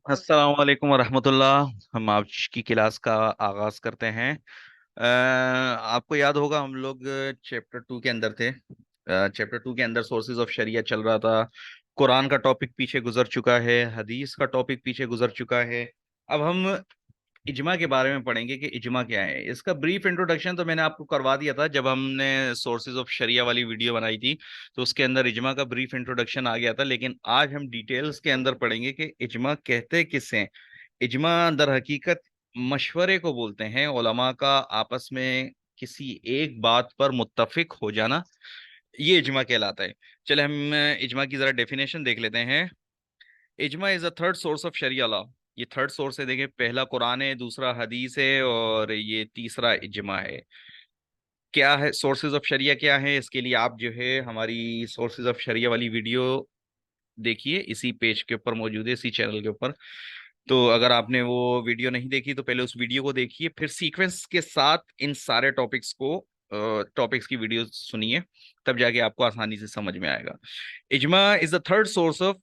अस्सलाम वालेकुम वरहमतुल्लाह। हम आज की क्लास का आगाज करते हैं। आपको याद होगा हम लोग चैप्टर 2 के अंदर थे। चैप्टर 2 के अंदर सोर्सेज ऑफ शरिया चल रहा था। कुरान का टॉपिक पीछे गुजर चुका है, हदीस का टॉपिक पीछे गुजर चुका है। अब हम इजमा के बारे में पढ़ेंगे कि इजमा क्या है। इसका ब्रीफ इंट्रोडक्शन तो मैंने आपको करवा दिया था जब हमने सोर्सेज ऑफ शरिया वाली वीडियो बनाई थी, तो उसके अंदर इजमा का ब्रीफ इंट्रोडक्शन आ गया था। लेकिन आज हम डिटेल्स के अंदर पढ़ेंगे कि इजमा कहते किससे। इजमा दर हकीकत मशवरे को बोलते हैं, उलमा का आपस में किसी एक बात पर मुत्तफिक हो जाना, ये इजमा कहलाता है। चले हम इजमा की जरा डेफिनेशन देख लेते हैं। इजमा is a third source of शरिया लॉ। ये थर्ड सोर्स है, देखिए, पहला कुरान है, दूसरा हदीस है और ये तीसरा इजमा है। क्या है सोर्सेज ऑफ शरिया, क्या है, इसके लिए आप जो है हमारी सोर्सेज ऑफ शरिया वाली वीडियो देखिए, इसी पेज के ऊपर मौजूद है, इसी चैनल के ऊपर। तो अगर आपने वो वीडियो नहीं देखी तो पहले उस वीडियो को देखिए, फिर सीक्वेंस के साथ इन सारे टॉपिक्स की वीडियो सुनिए, तब जाके आपको आसानी से समझ में आएगा। इजमा is the third source of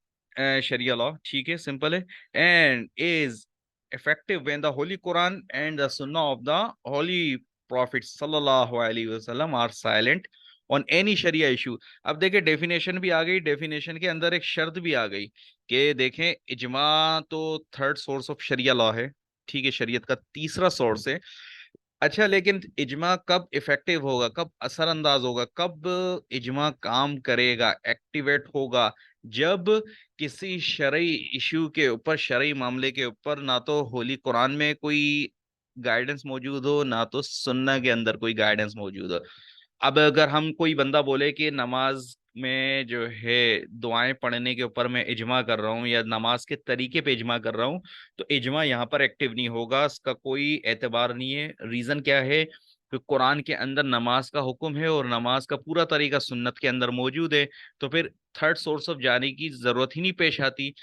शरिया लॉ, ठीक है, सिंपल है। And is effective when the holy Quran and the sunnah of the holy prophet sallallahu alaihi wasallam are silent on any sharia issue। अब देखिए डेफिनेशन भी आ गई, definition के अंदर एक शर्त भी आ गई कि देखें, इजमा तो थर्ड सोर्स ऑफ शरिया लॉ है, ठीक है, शरीयत का तीसरा सोर्स है। अच्छा, लेकिन इजमा कब इफेक्टिव होगा, कब असरअंदाज होगा, कब इजमा काम करेगा, एक्टिवेट होगा? जब किसी शरई इशू के ऊपर, शरई मामले के ऊपर, ना तो होली कुरान में कोई गाइडेंस मौजूद हो, ना तो सुन्ना के अंदर कोई गाइडेंस मौजूद हो। अब अगर हम कोई बंदा बोले कि नमाज में जो है दुआएं पढ़ने के ऊपर मैं इजमा कर रहा हूँ या नमाज के तरीके पे इजमा कर रहा हूँ, तो इजमा यहाँ पर एक्टिव नहीं होगा, इसका कोई एतबार नहीं है। रीजन क्या है? कि कुरान के अंदर नमाज का हुक्म है और नमाज का पूरा तरीका सुन्नत के अंदर मौजूद है, तो फिर थर्ड सोर्स ऑफ जाने की जरूरत ही नहीं पेश आती।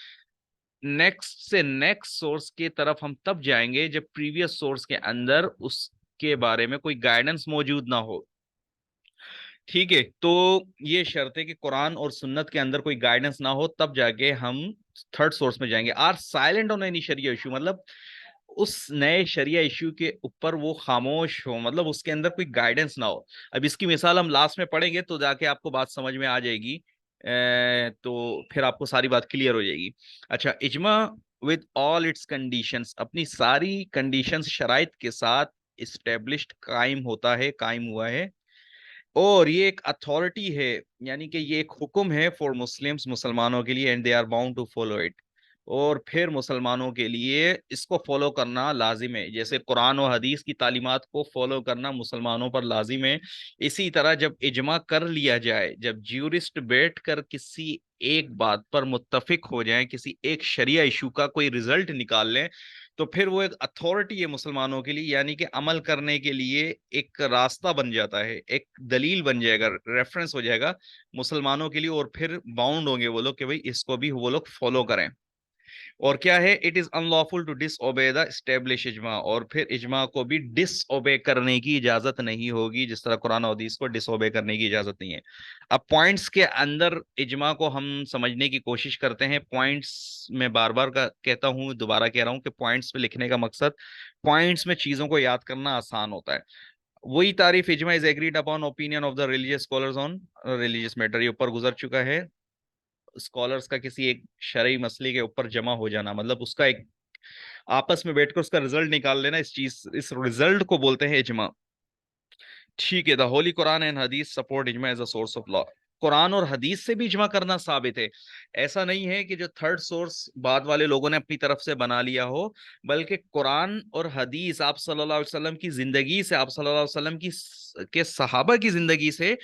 नेक्स्ट सोर्स की तरफ हम तब जाएंगे जब प्रीवियस सोर्स के अंदर उसके बारे में कोई गाइडेंस मौजूद ना हो, ठीक है। तो ये शर्त है कि कुरान और सुन्नत के अंदर कोई गाइडेंस ना हो, तब जाके हम थर्ड सोर्स में जाएंगे। आर साइलेंट ऑन एनी शरिया इशू, मतलब उस नए शरिया इशू के ऊपर वो खामोश हो, मतलब उसके अंदर कोई गाइडेंस ना हो। अब इसकी मिसाल हम लास्ट में पढ़ेंगे तो जाके आपको बात समझ में आ जाएगी। तो फिर आपको सारी बात क्लियर हो जाएगी। अच्छा, इजमा विद ऑल इट्स कंडीशंस, अपनी सारी कंडीशंस शराइत के साथ इस्टेब्लिश्ड, कायम होता है, कायम हुआ है। और ये एक अथॉरिटी है, यानी कि ये एक हुक्म है फॉर मुस्लिम्स, मुसलमानों के लिए, and they are bound to follow it. और फिर मुसलमानों के लिए इसको फॉलो करना लाजिम है, जैसे कुरान और हदीस की तालीमात को फॉलो करना मुसलमानों पर लाजिम है। इसी तरह जब इजमा कर लिया जाए, जब ज्यूरिस्ट बैठ कर किसी एक बात पर मुत्तफिक हो जाए, किसी एक शरिया इशू का कोई रिजल्ट निकाल लें, तो फिर वो एक अथॉरिटी है मुसलमानों के लिए, यानी कि अमल करने के लिए एक रास्ता बन जाता है, एक दलील बन जाएगा, रेफरेंस हो जाएगा मुसलमानों के लिए। और फिर बाउंड होंगे वो लोग कि भाई इसको भी वो लोग फॉलो करें। और क्या है? It is unlawful to disobey the establish इजमा, और फिर इजमा को भी डिसओबे करने की इजाजत नहीं होगी, जिस तरह कुरान और हदीस को डिसओबे करने की इजाजत नहीं है। अब पॉइंट्स के अंदर इजमा को हम समझने की कोशिश करते हैं। पॉइंट्स में बार बार का कहता हूं, दोबारा कह रहा हूं कि पॉइंट्स पे लिखने का मकसद, पॉइंट्स में चीजों को याद करना आसान होता है। वही तारीफ, इजमा is agreed upon opinion of the religious scholars on religious matter, ये ऊपर गुजर चुका है। स्कॉलर्स का किसी एक शरई मसले के ऊपर जमा हो जाना, मतलब उसका एक आपस में बैठकर उसका रिजल्ट निकाल लेना, इस रिजल्ट को बोलते हैं इजमा, ठीक है। द होली कुरान एंड हदीस सपोर्ट इजमा as a source of law. कुरान और हदीस से भी इजमा करना साबित है। ऐसा नहीं है कि जो थर्ड सोर्स बाद वाले लोगों ने अपनी तरफ से बना लिया हो, बल्कि कुरान और हदीस आप सल्लल्लाहु अलैहि वसल्लम की जिंदगी से, आप सल्लल्लाहु अलैहि वसल्लम की के सहाबा की जिंदगी से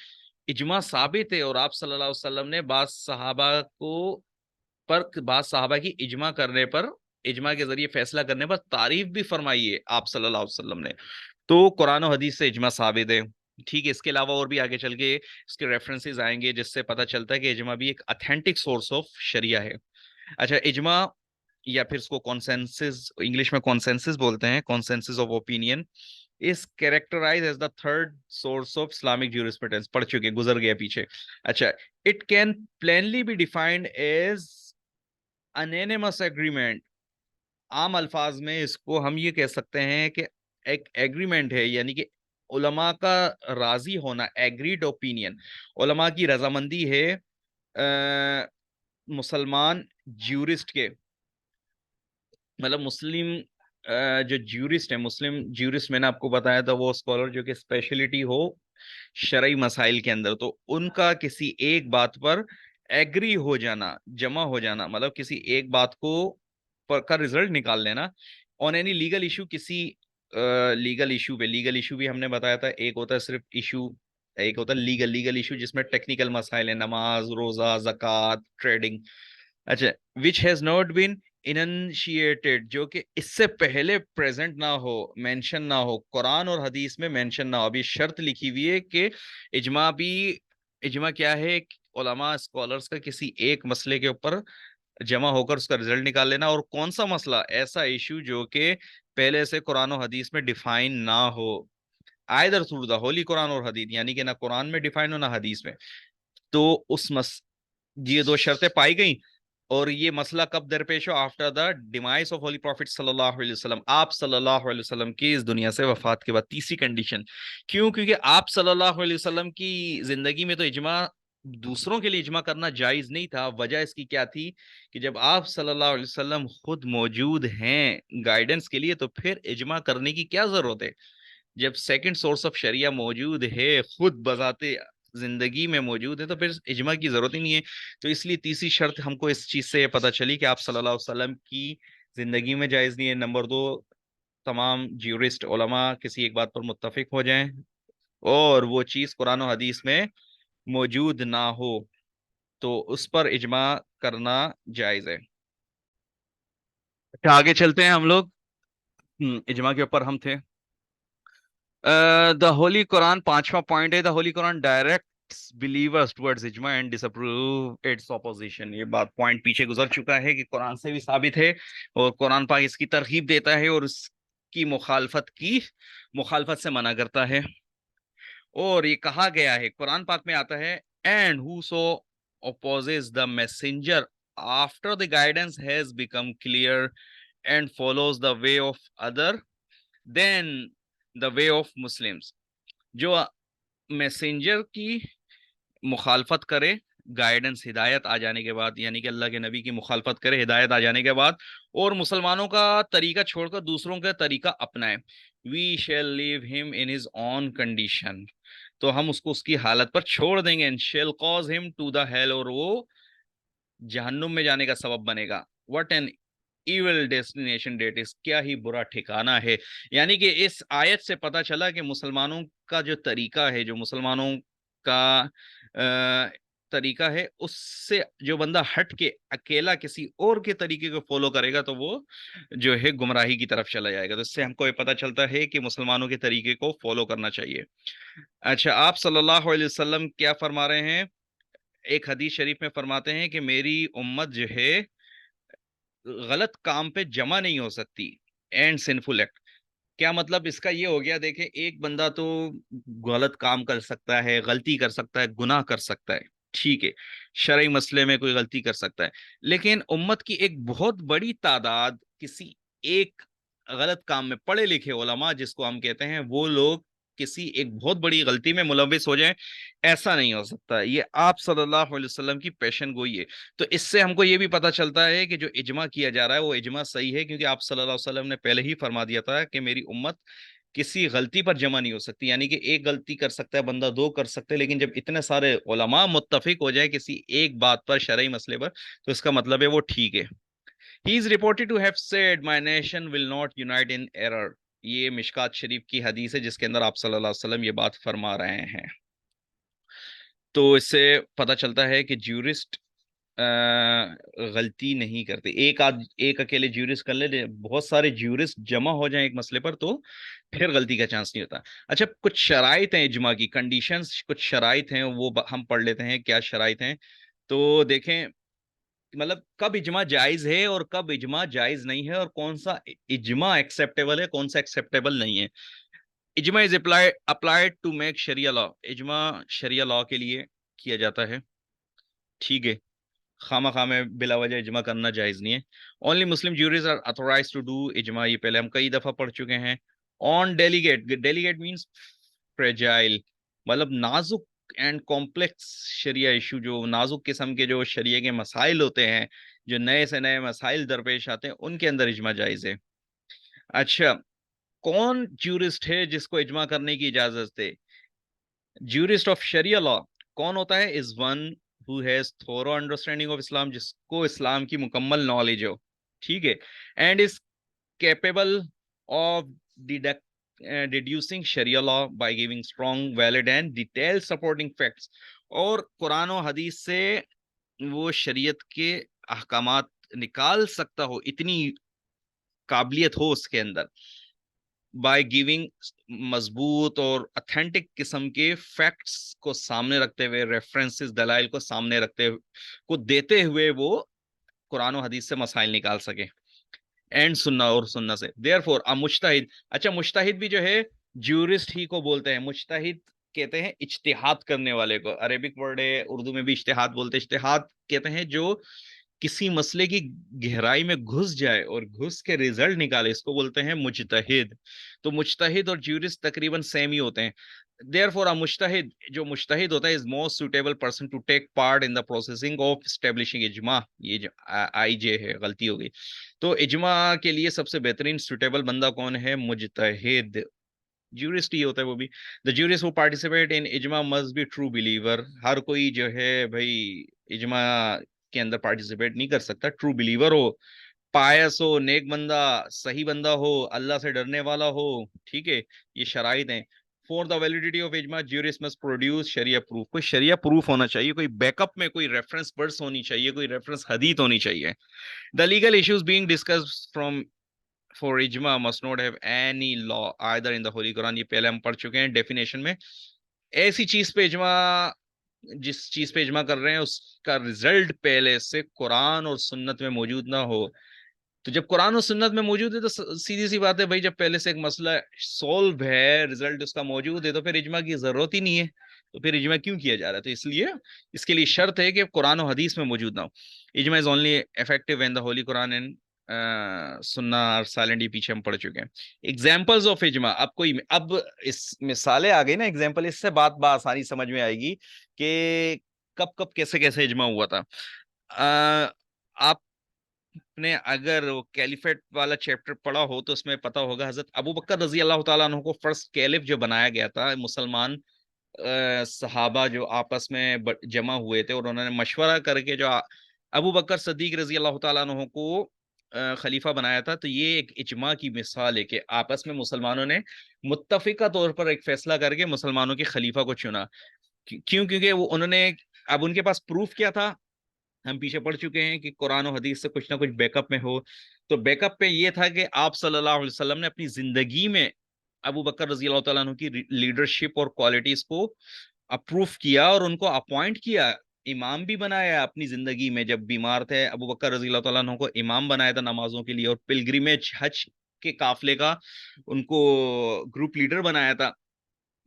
इजमा साबित है। और आप सल्लल्लाहु अलैहि वसल्लम ने बाद सहाबा की इजमा करने पर, इजमा के जरिए फैसला करने पर तारीफ भी फरमाई है आप सल्लल्लाहु अलैहि वसल्लम ने। तो कुरान और हदीस से इजमा साबित है, ठीक है। इसके अलावा और भी आगे चल के इसके रेफरेंसेस आएंगे, जिससे पता चलता है कि इजमा भी एक अथेंटिक सोर्स ऑफ शरिया है। अच्छा, इजमा या फिर इसको कॉन्सेंसस, इंग्लिश में कॉन्सेंसस बोलते हैं, consensus of opinion, is characterize as the third source of Islamic jurisprudence, पढ़ चुके, गुजर गया पीछे। अच्छा, it can plainly be defined as unanimous agreement عام الفاظ میں اس کو ہم یہ کہہ سکتے ہیں کہ ایک ایگریمنٹ ہے، یعنی کہ علماء کا راضی ہونا، ایگریڈ اوپینین، علماء کی رضامندی ہے مسلمان جیورسٹ کے، مطلب مسلم جو جیورسٹ ہے، مسلم جیورسٹ میں نے آپ کو بتایا تھا وہ اسکالر جو کہ اسپیشلٹی ہو شرعی مسائل کے اندر، تو ان کا کسی ایک بات پر ایگری ہو جانا، جمع ہو جانا، مطلب کسی ایک بات کو کا ریزلٹ نکال لینا آن اینی لیگل ایشو، کسی لیگل ایشو پہ. لیگل ایشو بھی ہم نے بتایا تھا، ایک ہوتا ہے صرف ایشو، ایک ہوتا ہے لیگل ایشو جس میں ٹیکنیکل مسائل ہیں، نماز، روزہ، زکوٰۃ، ٹریڈنگ. اچھا، وچ ہیز ناٹ بین اننشیٹڈ، جو کہ اس سے پہلے پریزنٹ نہ ہو، مینشن نہ ہو، قرآن اور حدیث میں مینشن نہ ہو. ابھی شرط لکھی ہوئی ہے کہ اجماع بھی، اجماع کیا ہے؟ علماء اسکالرس کا کسی ایک مسئلے کے اوپر جمع ہو کر اس کا رزلٹ نکال لینا. اور کون سا مسئلہ؟ ایسا ایشو جو کہ پہلے سے قرآن و حدیث میں ڈیفائن نہ ہو، آئدر تھرو دا ہولی قرآن اور حدیث، یعنی کہ نہ قرآن میں ڈیفائن ہو نہ حدیث میں. تو اس یہ دو شرطیں پائی گئیں. اور یہ مسئلہ کب درپیش ہو؟ After the demise of holy prophet صلی اللہ علیہ وسلم، آپ صلی اللہ علیہ وسلم کی اس دنیا سے وفات کے بعد. تیسری کنڈیشن کیوں؟ کیونکہ آپ صلی اللہ علیہ وسلم کی زندگی میں تو اجماع، دوسروں کے لیے اجماع کرنا جائز نہیں تھا. وجہ اس کی کیا تھی؟ کہ جب آپ صلی اللہ علیہ وسلم خود موجود ہیں گائیڈنس کے لیے، تو پھر اجماع کرنے کی کیا ضرورت ہے؟ جب سیکنڈ سورس آف شریعہ موجود ہے، خود بذات زندگی میں موجود ہے، تو پھر اجماع کی ضرورت ہی نہیں ہے. تو اس لیے تیسری شرط ہم کو اس چیز سے یہ پتہ چلی کہ آپ صلی اللہ علیہ وسلم کی زندگی میں جائز نہیں ہے. نمبر دو، تمام جیورسٹ علماء کسی ایک بات پر متفق ہو جائیں اور وہ چیز قرآن و حدیث میں موجود نہ ہو تو اس پر اجماع کرنا جائز ہے. اچھا، آگے چلتے ہیں ہم لوگ. اجماع کے اوپر ہم تھے. دا ہولی قرآن، پانچواں پوائنٹ ہے، دا ہولی قرآن direct believers towards ijma and disapprove its opposition. یہ بات پوائنٹ پیچھے گزر چکا ہے کہ قرآن سے بھی ثابت ہے اور قرآن پاک اس کی ترغیب دیتا ہے اور اس کی مخالفت سے منع کرتا ہے. اور یہ کہا گیا ہے قرآن پاک میں آتا ہے and whoso opposes the messenger after the guidance has become clear and follows the way of other than the way of Muslims. جو میسنجر کی مخالفت کرے گائیڈنس، ہدایت آ جانے کے بعد، یعنی کہ اللہ کے نبی کی مخالفت کرے ہدایت آ جانے کے بعد، اور مسلمانوں کا طریقہ چھوڑ کر دوسروں کا طریقہ اپنائے، we shall leave him in his own condition، تو ہم اس کو اس کی حالت پر چھوڑ دیں گے. and shall cause him to the hell، اور وہ جہنم میں جانے کا سبب بنے گا. what an evil destination that is، کیا ہی برا ٹھکانہ ہے. یعنی کہ اس آیت سے پتہ چلا کہ مسلمانوں کا جو طریقہ ہے، جو مسلمانوں کا طریقہ ہے، اس سے جو بندہ ہٹ کے اکیلا کسی اور کے طریقے کو فالو کرے گا تو وہ جو ہے گمراہی کی طرف چلا جائے گا. تو اس سے ہم کو یہ پتہ چلتا ہے کہ مسلمانوں کے طریقے کو فالو کرنا چاہیے. اچھا، آپ صلی اللہ علیہ وسلم کیا فرما رہے ہیں؟ ایک حدیث شریف میں فرماتے ہیں کہ میری امت جو ہے غلط کام پہ جمع نہیں ہو سکتی. اینڈ سنفل ایکٹ، کیا مطلب اس کا؟ یہ ہو گیا، دیکھیں ایک بندہ تو غلط کام کر سکتا ہے، غلطی کر سکتا ہے، گناہ کر سکتا ہے، ٹھیک ہے، شرعی مسئلے میں کوئی غلطی کر سکتا ہے. لیکن امت کی ایک بہت بڑی تعداد کسی ایک غلط کام میں، پڑھے لکھے علماء جس کو ہم کہتے ہیں، وہ لوگ کسی ایک بہت بڑی غلطی میں ملوث ہو جائیں، ایسا نہیں ہو سکتا. یہ آپ صلی اللہ علیہ وسلم کی پیشن گوئی ہے. تو اس سے ہم کو یہ بھی پتہ چلتا ہے کہ جو اجماع کیا جا رہا ہے وہ اجماع صحیح ہے، کیونکہ آپ صلی اللہ علیہ وسلم نے پہلے ہی فرما دیا تھا کہ میری امت کسی غلطی پر جمع نہیں ہو سکتی. یعنی کہ ایک غلطی کر سکتا ہے بندہ، دو کر سکتے، لیکن جب اتنے سارے علماء متفق ہو جائے کسی ایک بات پر، شرعی مسئلے پر، تو اس کا مطلب ہے وہ ٹھیک ہے. He is reported to have said, my nation will not unite in error. یہ مشکات شریف کی حدیث ہے جس کے اندر آپ صلی اللہ علیہ وسلم یہ بات فرما رہے ہیں. تو اس سے پتہ چلتا ہے کہ جیورسٹ غلطی نہیں کرتے. ایک اکیلے جیورسٹ کر لے، بہت سارے جیورسٹ جمع ہو جائیں ایک مسئلے پر تو پھر غلطی کا چانس نہیں ہوتا. اچھا، کچھ شرائط ہیں اجماع کی، کنڈیشنز، کچھ شرائط ہیں، وہ ہم پڑھ لیتے ہیں کیا شرائط ہیں. تو دیکھیں مطلب کب اجماع جائز ہے اور کب اجماع جائز نہیں ہے، اور کون سا اجماع ایکسیپٹیبل ہے، کون سا ایکسیپٹیبل نہیں ہے. اجماع از اپلائڈ ٹو میک شریعہ لا، اجماع شریعہ لا کے لیے کیا جاتا ہے، ٹھیک ہے. खामा खामे बिला वजह इजमा करना जायज नहीं है. Only Muslim juries are authorize to do इजमा, ये पहले हम कई दफा पढ़ चुके हैं. On delegate, delegate means fragile, मतलब नाजुक एंड कॉम्प्लेक्स शरिया इशू, जो नाजुक किस्म के जो शरिया के मसाइल होते हैं, जो नए से नए मसाइल दरपेश आते हैं, उनके अंदर इजमा जायज है. अच्छा, कौन ज्यूरिस्ट है जिसको इजमा करने की इजाजत है? ज्यूरिस्ट ऑफ शरिया लॉ कौन होता है? Is one who has thorough understanding of इस्लाम, जिसको इस्लाम की मुकम्मल नॉलेज हो, ठीक है, and is capable of deduct, deducing Sharia law by giving strong, valid and detailed supporting facts. और कुरान और हदीस से वो शरीयत के अहकामात निकाल सकता हो, इतनी काबिलियत हो उसके अंदर, बाय गिविंग मजबूत और अथेंटिक किस्म के फैक्ट्स को सामने रखते हुए, रेफरेंसेस दलाइल को सामने रखते हुए, को देते हुए वो कुरान और हदीस से मसाइल निकाल सके, एंड सुन्ना और सुन्ना से. देयरफॉर अ मुज्तहिद, अच्छा मुज्तहिद भी जो है ज्यूरिस्ट ही को बोलते हैं. मुज्तहिद कहते हैं इज्तिहाद करने वाले को, अरेबिक वर्ड है, उर्दू में भी इज्तिहाद बोलते हैं. इज्तिहाद कहते हैं जो किसी मसले की गहराई में घुस जाए और घुस के रिजल्ट निकाले, इसको बोलते हैं मुज्तहिद. तो मुज्तहिद और ज्यूरिस्ट तकरीबन सेम ही होते हैं. देयरफॉर अ मुज्तहिद, जो मुज्तहिद होता है, is most suitable person to take part in the processing of establishing इजमा. ये जो आई जे है, गलती हो गई. तो इजमा के लिए सबसे बेहतरीन सुटेबल बंदा कौन है? मुज्तहिद. ज्यूरिस्ट ही होता है वो भी. The jurist who participate in इजमा मस्ट बी ट्रू बिलीवर. हर कोई जो है भाई इजमा के अंदर पार्टिसिपेट नहीं कर सकता. ट्रू बिलीवर हो, पायस हो, नेक बंदा, सही बंदा हो, अल्लाह से डरने वाला हो, ठीक है, ये शराइत हैं. फॉर द वैलिडिटी ऑफ इजमा ज्यूरिस्ट मस्ट प्रोड्यूस शरिया प्रूफ. कोई शरिया प्रूफ होना चाहिए, कोई बैकअप में कोई रेफरेंस वर्स होनी चाहिए, कोई रेफरेंस हदीत होनी चाहिए. The legal issues being discussed from for ijma must not have any law either in the Holy Quran. ये पहले हम पढ़ चुके हैं डेफिनेशन में. ऐसी चीज पे इजमा, जिस चीज पे इजमा कर रहे हैं उसका रिजल्ट पहले से कुरान और सुन्नत में मौजूद ना हो. तो जब कुरान और सुन्नत में मौजूद है तो सीधी सी बात है भाई, जब पहले से एक मसला सॉल्व है, रिजल्ट उसका मौजूद है, तो फिर इजमा की जरूरत ही नहीं है. तो फिर इजमा क्यों किया जा रहा है? तो इसलिए इसके लिए शर्त है कि कुरान और हदीस में मौजूद ना हो. इजमा is only effective when the holy Quran and सुन्ना आर साइलेंट. ये पीछे हम पढ़ चुके हैं. एग्जाम्पल्स ऑफ इजमा, अब इस मिसालें आ गई ना एग्जाम्पल, इससे बात आसानी समझ में आएगी कि कब कब कैसे कैसे इजमा हुआ था. आप ने अगर वो कैलिफेट वाला चैप्टर पढ़ा हो तो उसमें पता होगा, हजरत अबू बकर रजी अल्लाह तआला अन्हु को फर्स्ट कैलिफ जो बनाया गया था, मुसलमान सहाबा जो आपस में जमा हुए थे और उन्होंने मशवरा करके जो अबू बकर सदीक रजी अल्लाह तआला अन्हु को खलीफा बनाया था. तो ये एक इजमा की मिसाल है कि आपस में मुसलमानों ने मुत्तफिका तौर पर एक फैसला करके मुसलमानों के खलीफा को चुना. क्यों? क्योंकि वो उन्होंने, अब उनके पास प्रूफ क्या था? हम पीछे पढ़ चुके हैं कि कुरान और हदीस से कुछ ना कुछ बैकअप में हो. तो बैकअप पे ये था कि आप सल्लल्लाहु अलैहि वसल्लम ने अपनी जिंदगी में अबू बकर रजी अल्लाह तआला अन्हु की लीडरशिप और क्वालिटीज को अप्रूव किया और उनको अपॉइंट किया, इमाम भी बनाया अपनी जिंदगी में. जब बीमार थे अबू बकर रजी अल्लाह तआला अन्हु को इमाम बनाया था नमाजों के लिए, और पिलग्रिमेज हज के काफले का उनको ग्रुप लीडर बनाया था.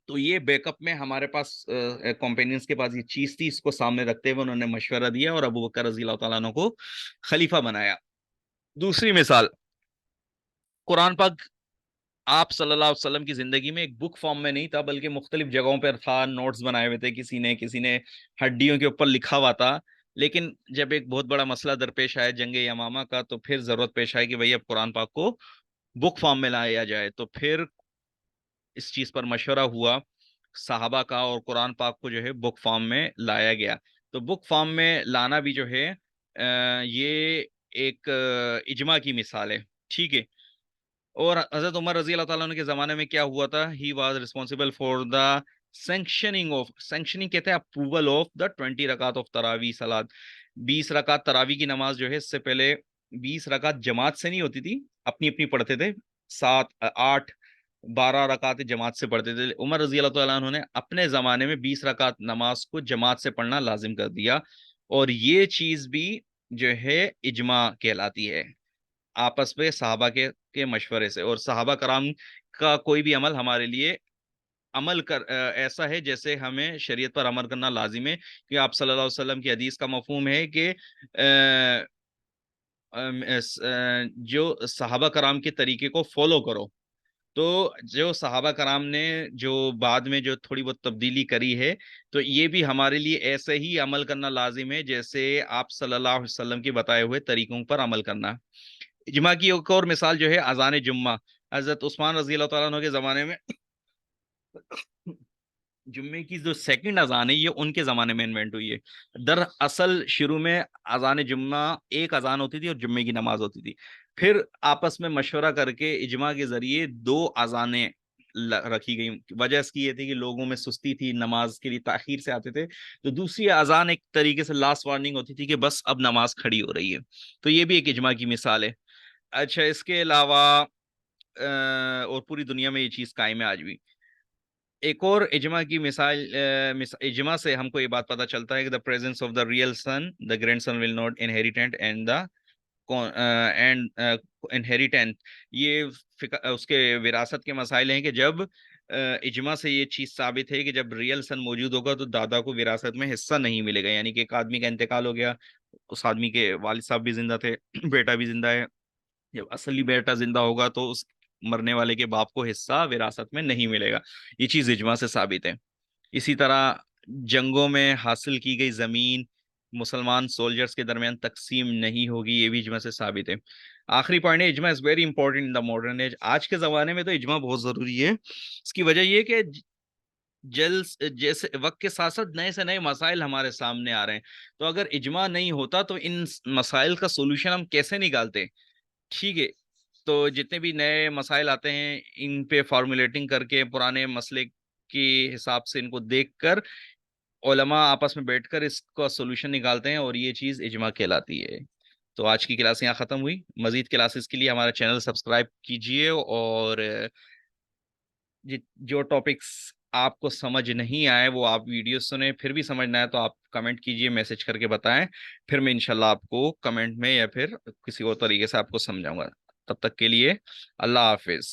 तो ये बैकअप में हमारे पास कॉम्पेनियंस के पास ये चीज थी, इसको सामने रखते हुए उन्होंने मशवरा दिया और अबू बकर रजी अल्लाह तआला अन्हु को खलीफा बनाया. दूसरी मिसाल, कुरान पाक आप सल्लल्लाहु अलैहि वसल्लम की जिंदगी में एक बुक फॉर्म में नहीं था, बल्कि मुख्तलिफ जगहों पर था, नोट्स बनाए हुए थे, किसी ने हड्डियों के ऊपर लिखा हुआ था. लेकिन जब एक बहुत बड़ा मसला दरपेश आया जंग यमामा का, तो फिर जरूरत पेश आई कि भाई अब कुरान पाक को बुक फॉर्म में लाया जाए. तो फिर इस चीज पर मशवरा हुआ साहबा का, और कुरान पाक को जो है बुक फॉर्म में लाया गया. तो बुक फॉर्म में लाना भी जो है ये एक इजमा की मिसाल है, ठीक है. और हजरत उमर रजी अल्लाह ताला अन्हु के जमाने में क्या हुआ था? He was responsible for the sanctioning कहते हैं अप्रूवल ऑफ द 20 रकात ऑफ तरावी सलात. 20 रकात तरावी की नमाज जो है, इससे पहले 20 रकात जमात से नहीं होती थी, अपनी अपनी पढ़ते थे. 7, 8, 12 रकात जमात से पढ़ते थे. उमर रजी अल्लाह तआला अन्हु ने अपने जमाने में 20 रकात नमाज को जमात से पढ़ना लाजिम कर दिया. और ये चीज भी जो है इजमा कहलाती है, आपस में सहाबा के मशवरे से. और सहाबा कराम का कोई भी अमल हमारे लिए عمل ایسا ہے جیسے ہمیں شریعت پر عمل کرنا لازم ہے، کہ آپ صلی اللہ علیہ وسلم کی حدیث کا مفہوم ہے کہ جو صحابہ کرام کے طریقے کو فالو کرو. تو جو صحابہ کرام نے جو بعد میں جو تھوڑی بہت تبدیلی کری ہے، تو یہ بھی ہمارے لیے ایسے ہی عمل کرنا لازم ہے جیسے آپ صلی اللہ علیہ وسلم کے بتائے ہوئے طریقوں پر عمل کرنا. اجماع کی ایک اور مثال جو ہے اذان جمعہ. حضرت عثمان رضی اللہ تعالیٰ عنہ کے زمانے میں جمعے کی جو سیکنڈ اذان ہے یہ ان کے زمانے میں انوینٹ ہوئی ہے. در اصل شروع میں اذان جمعہ ایک اذان ہوتی تھی اور جمعے کی نماز ہوتی تھی. پھر آپس میں مشورہ کر کے اجماع کے ذریعے دو اذانیں رکھی گئی. وجہ اس کی یہ تھی کہ لوگوں میں سستی تھی، نماز کے لیے تاخیر سے آتے تھے، تو دوسری اذان ایک طریقے سے لاسٹ وارننگ ہوتی تھی کہ بس اب نماز کھڑی ہو رہی ہے. تو یہ بھی ایک اجماع کی مثال ہے. اچھا، اس کے علاوہ اور پوری دنیا میں یہ چیز قائم ہے آج بھی. ایک اور اجماع کی مثال، اجماع سے ہم کو یہ بات پتہ چلتا ہے کہ the presence of the real son, the grandson will not inherit and the inheritance. یہ اس کے وراثت کے مسائل ہیں کہ جب اجماع سے یہ چیز ثابت ہے کہ جب ریئل سن موجود ہوگا تو دادا کو وراثت میں حصہ نہیں ملے گا. یعنی کہ ایک آدمی کا انتقال ہو گیا، اس آدمی کے والد صاحب بھی زندہ تھے، بیٹا بھی زندہ ہے، جب اصلی بیٹا زندہ ہوگا تو اس مرنے والے کے باپ کو حصہ وراثت میں نہیں ملے گا. یہ چیز اجماع سے ثابت ہے. اسی طرح جنگوں میں حاصل کی گئی زمین مسلمان سولجرز کے درمیان تقسیم نہیں ہوگی، یہ بھی اجماع سے ثابت ہے. آخری پوائنٹ ہے، اجماع is very important in the modern age. آج کے زمانے میں تو اجماع بہت ضروری ہے. اس کی وجہ یہ کہ جیسے وقت کے ساتھ ساتھ نئے سے نئے مسائل ہمارے سامنے آ رہے ہیں، تو اگر اجماع نہیں ہوتا تو ان مسائل کا سولوشن ہم کیسے نکالتے؟ ٹھیک ہے، تو جتنے بھی نئے مسائل آتے ہیں ان پہ فارمولیٹنگ کر کے پرانے مسئلے کے حساب سے ان کو دیکھ کر علماء آپس میں بیٹھ کر اس کا سولوشن نکالتے ہیں، اور یہ چیز اجماع کہلاتی ہے. تو آج کی کلاس یہاں ختم ہوئی. مزید کلاسز کے لیے ہمارا چینل سبسکرائب کیجئے، اور جو ٹاپکس آپ کو سمجھ نہیں آئے وہ آپ ویڈیو سنیں، پھر بھی سمجھنا ہے تو آپ کمنٹ کیجئے، میسج کر کے بتائیں، پھر میں انشاءاللہ آپ کو کمنٹ میں یا پھر کسی اور طریقے سے آپ کو سمجھاؤں گا. تب تک کے لیے اللہ حافظ.